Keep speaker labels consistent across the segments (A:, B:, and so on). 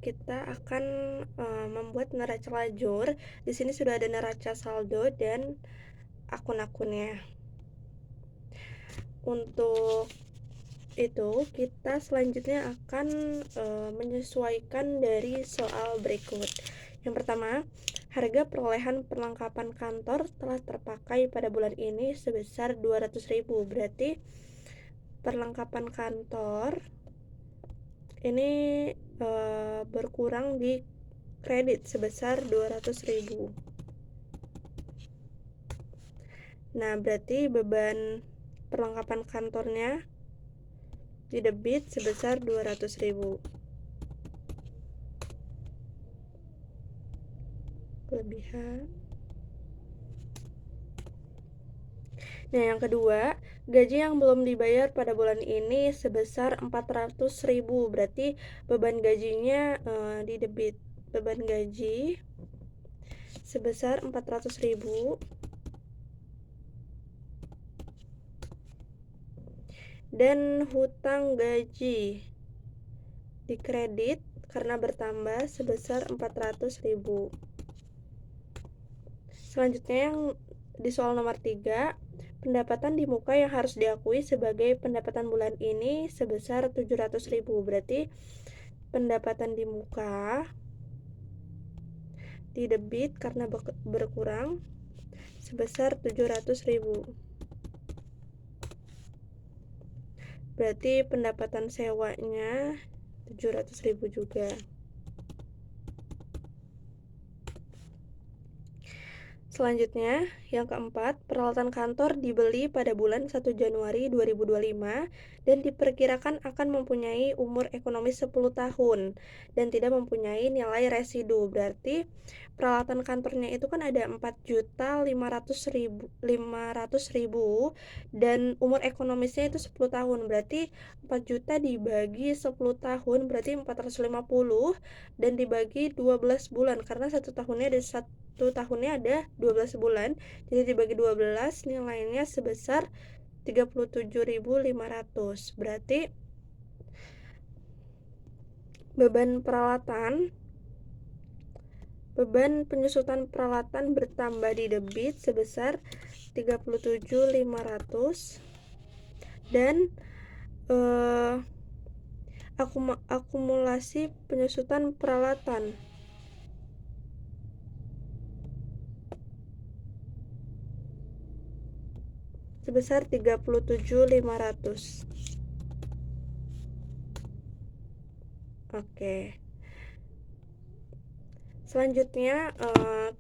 A: kita akan membuat neraca lajur. Di sini sudah ada neraca saldo dan akun-akunnya. Untuk itu, kita selanjutnya akan menyesuaikan dari soal berikut. Yang pertama, harga perolehan perlengkapan kantor telah terpakai pada bulan ini sebesar 200.000. Berarti perlengkapan kantor ini berkurang di kredit sebesar 200.000. Nah, berarti beban perlengkapan kantornya di debit sebesar 200.000. Kelebihan. Nah, yang kedua, gaji yang belum dibayar pada bulan ini sebesar 400.000. Berarti beban gajinya di debit. Beban gaji sebesar 400.000. Dan hutang gaji di kredit karena bertambah sebesar 400.000. Selanjutnya yang di soal nomor 3, pendapatan di muka yang harus diakui sebagai pendapatan bulan ini sebesar 700.000. Berarti pendapatan di muka di debit karena berkurang sebesar 700.000. Berarti pendapatan sewanya 700.000 juga. Selanjutnya, yang keempat, peralatan kantor dibeli pada bulan 1 Januari 2025 dan diperkirakan akan mempunyai umur ekonomis 10 tahun dan tidak mempunyai nilai residu. Berarti peralatan kantornya itu kan ada 4.500.000 dan umur ekonomisnya itu 10 tahun. Berarti 4 juta dibagi 10 tahun berarti 450 dan dibagi 12 bulan karena satu tahunnya ada 12 bulan, jadi dibagi 12 nilainya sebesar 37.500. Berarti beban penyusutan peralatan bertambah di debit sebesar 37.500 dan akumulasi penyusutan peralatan sebesar 37.500. Oke. Selanjutnya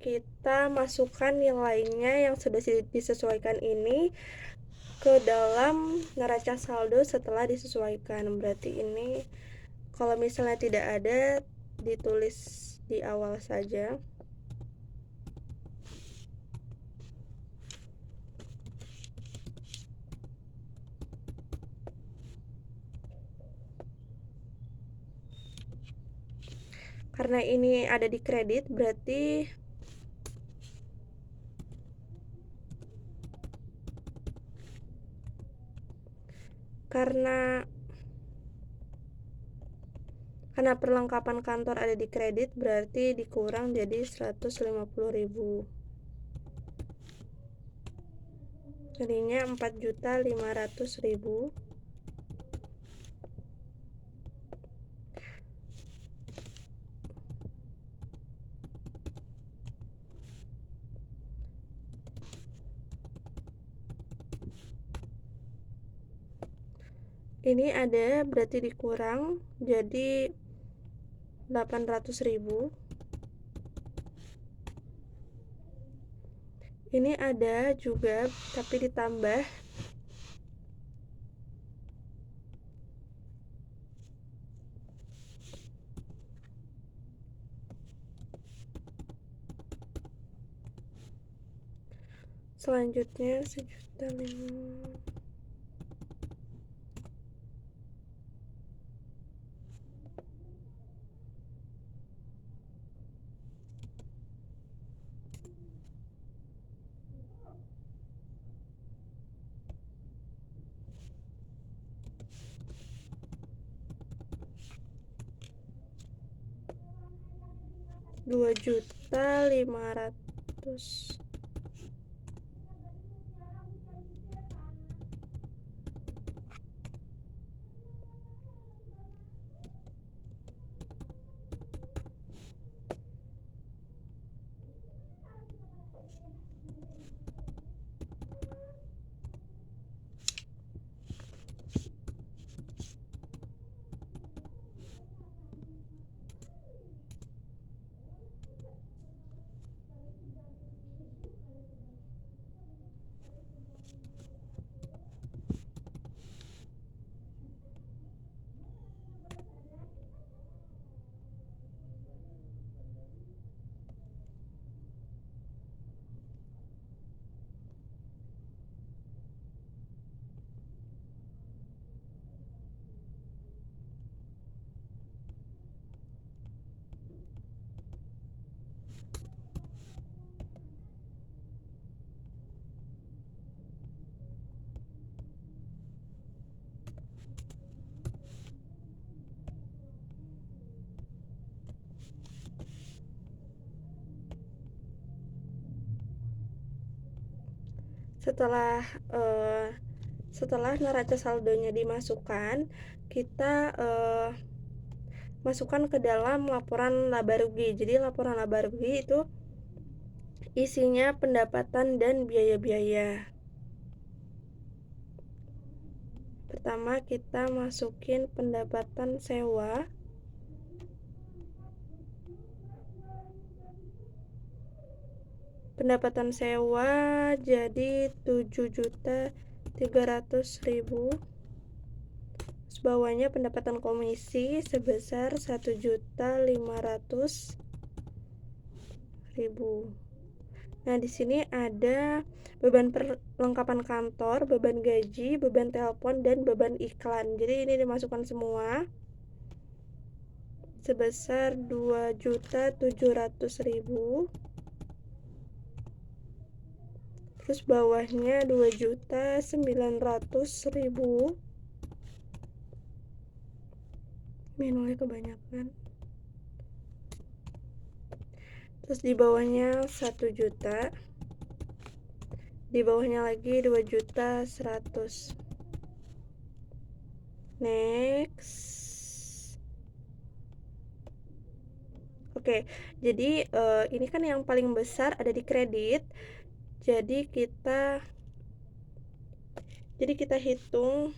A: kita masukkan yang lainnya yang sudah disesuaikan ini ke dalam neraca saldo setelah disesuaikan. Berarti ini kalau misalnya tidak ada, ditulis di awal saja. Karena ini ada di kredit, berarti karena perlengkapan kantor ada di kredit, berarti dikurang jadi 150.000. Jadinya 4.500.000. Ini ada berarti dikurang jadi 800.000. Ini ada juga tapi ditambah selanjutnya 1.500.000. 2.500.000. Setelah neraca saldonya dimasukkan, kita masukkan ke dalam laporan laba rugi. Jadi laporan laba rugi itu isinya pendapatan dan biaya-biaya. Pertama kita masukin pendapatan sewa. Pendapatan sewa jadi 7.300.000. Terus bawahnya pendapatan komisi sebesar 1.500.000. Nah, di sini ada beban perlengkapan kantor, beban gaji, beban telepon, dan beban iklan. Jadi ini dimasukkan semua sebesar 2.700.000. Terus bawahnya 2.900.000. Nolnya kebanyakan. Terus di bawahnya 1 juta. Di bawahnya lagi 2.100.000. Next. Oke, jadi ini kan yang paling besar ada di kredit. Jadi kita hitung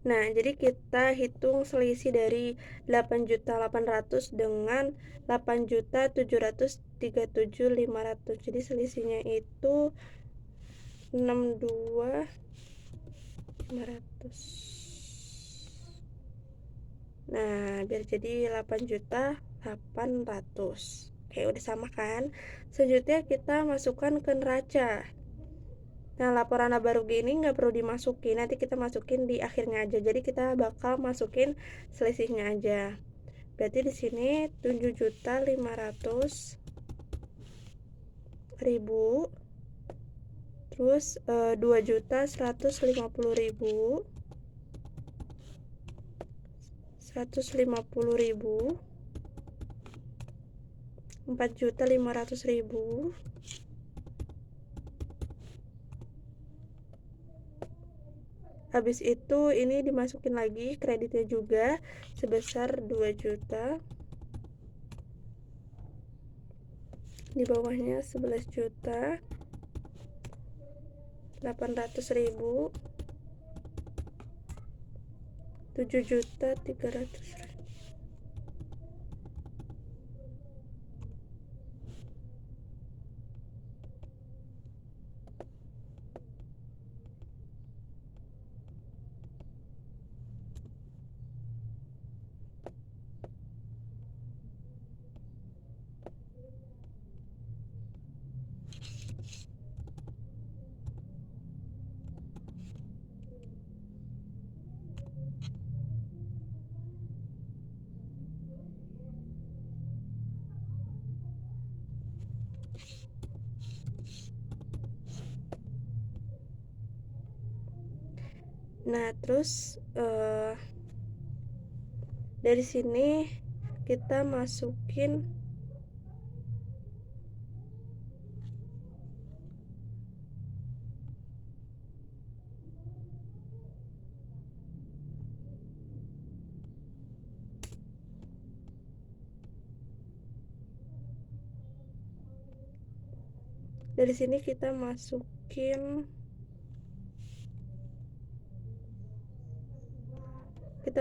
A: Nah, jadi kita hitung selisih dari 8.800.000 dengan 8.737.500. Jadi selisihnya itu 62.500. Nah, biar jadi 8.800.000. Oke, udah sama kan? Selanjutnya kita masukkan ke neraca. Nah, laporan laba rugi ini nggak perlu dimasukin, nanti kita masukin di akhirnya aja. Jadi kita bakal masukin selisihnya aja. Berarti di sini 7.500.000, terus 2.150.000, 150.000, 4.500.000. Habis itu ini dimasukin lagi kreditnya juga sebesar 2 juta. Di bawahnya 11.800.000, 7.300.000. Nah, terus dari sini kita masukin dari sini kita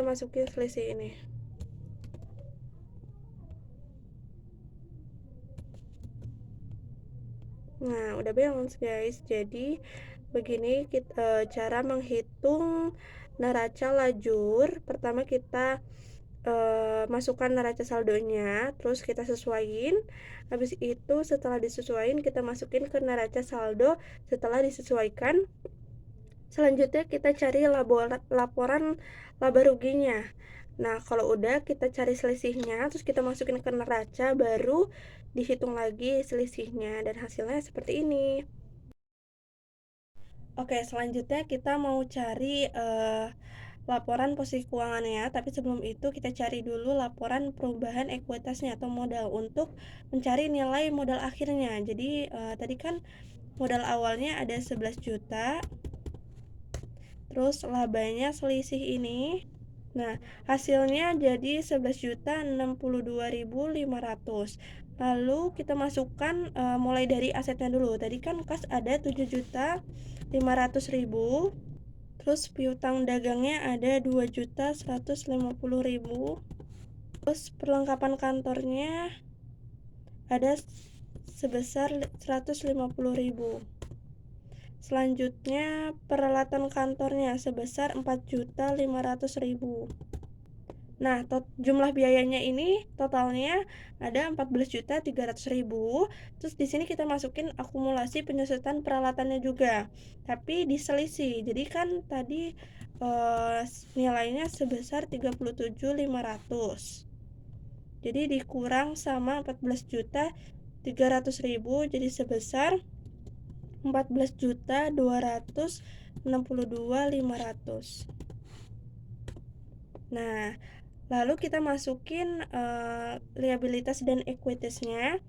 A: masukin selisih ini. Nah, udah balance guys. Jadi begini cara menghitung neraca lajur. Pertama kita masukkan neraca saldonya, terus kita sesuaiin. Habis itu setelah disesuaikan kita masukin ke neraca saldo. Setelah disesuaikan, selanjutnya kita cari laporan laba ruginya. Nah, kalau udah kita cari selisihnya, terus kita masukin ke neraca, baru dihitung lagi selisihnya dan hasilnya seperti ini. Oke, selanjutnya kita mau cari laporan posisi keuangannya, tapi sebelum itu kita cari dulu laporan perubahan ekuitasnya atau modal untuk mencari nilai modal akhirnya. Jadi tadi kan modal awalnya ada 11 juta, terus labanya selisih ini. Nah, hasilnya jadi 11.062.500. Lalu kita masukkan mulai dari asetnya dulu. Tadi kan kas ada 7.500.000. Terus piutang dagangnya ada 2.150.000. Terus perlengkapan kantornya ada sebesar 150.000. Selanjutnya peralatan kantornya sebesar 4.500.000. Nah, jumlah biayanya ini totalnya ada 14.300.000. Terus di sini kita masukin akumulasi penyesuaian peralatannya juga, tapi diselisih. Jadi kan tadi nilainya sebesar 37.500. Jadi dikurang sama 14.300.000 jadi sebesar 14.262.500. Nah, lalu kita masukin liabilitas dan equitasnya.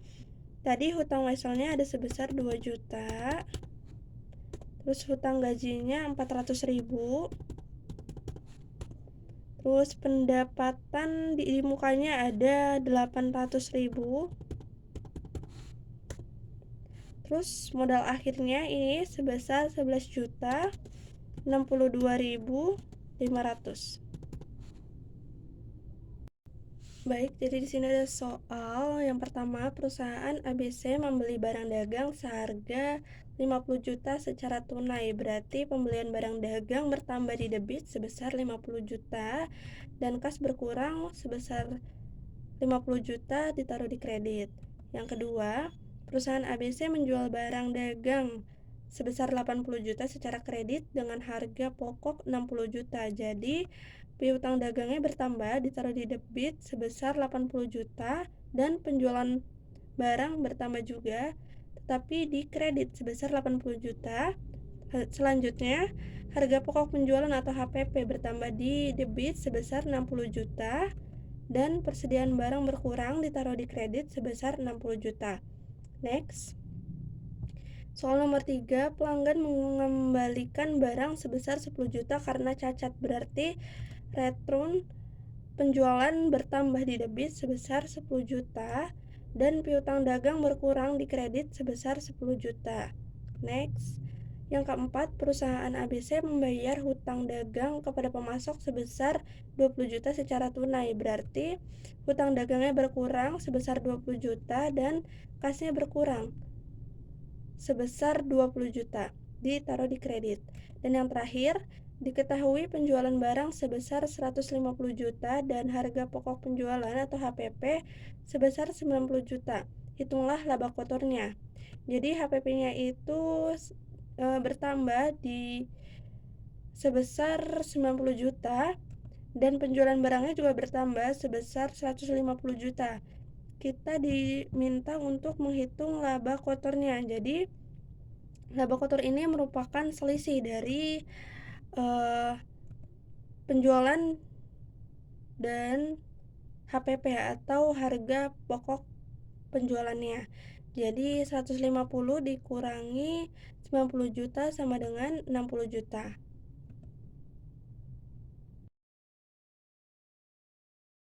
A: Tadi hutang weselnya ada sebesar 2 juta. Terus hutang gajinya 400.000. Terus pendapatan di mukanya ada 800.000. Terus modal akhirnya ini sebesar 11.062.500. Baik, jadi di sini ada soal yang pertama, perusahaan ABC membeli barang dagang seharga 50 juta secara tunai. Berarti pembelian barang dagang bertambah di debit sebesar 50 juta dan kas berkurang sebesar 50 juta ditaruh di kredit. Yang kedua, perusahaan ABC menjual barang dagang sebesar 80 juta secara kredit dengan harga pokok 60 juta. Jadi piutang dagangnya bertambah ditaruh di debit sebesar 80 juta dan penjualan barang bertambah juga tetapi di kredit sebesar 80 juta. Selanjutnya, harga pokok penjualan atau HPP bertambah di debit sebesar 60 juta dan persediaan barang berkurang ditaruh di kredit sebesar 60 juta. Next. Soal nomor 3, pelanggan mengembalikan barang sebesar 10 juta karena cacat. Berarti return penjualan bertambah di debit sebesar 10 juta dan piutang dagang berkurang di kredit sebesar 10 juta. Next. Yang keempat, perusahaan ABC membayar hutang dagang kepada pemasok sebesar 20 juta secara tunai. Berarti hutang dagangnya berkurang sebesar 20 juta dan kasnya berkurang sebesar 20 juta ditaruh di kredit. Dan yang terakhir, diketahui penjualan barang sebesar 150 juta dan harga pokok penjualan atau HPP sebesar 90 juta. Hitunglah laba kotornya. Jadi HPP-nya itu bertambah di sebesar 90 juta dan penjualan barangnya juga bertambah sebesar 150 juta. kita diminta untuk menghitung laba kotornya. Jadi, laba kotor ini merupakan selisih dari eh, penjualan dan HPP atau harga pokok penjualannya. Jadi 150 dikurangi 90 juta sama dengan 60 juta.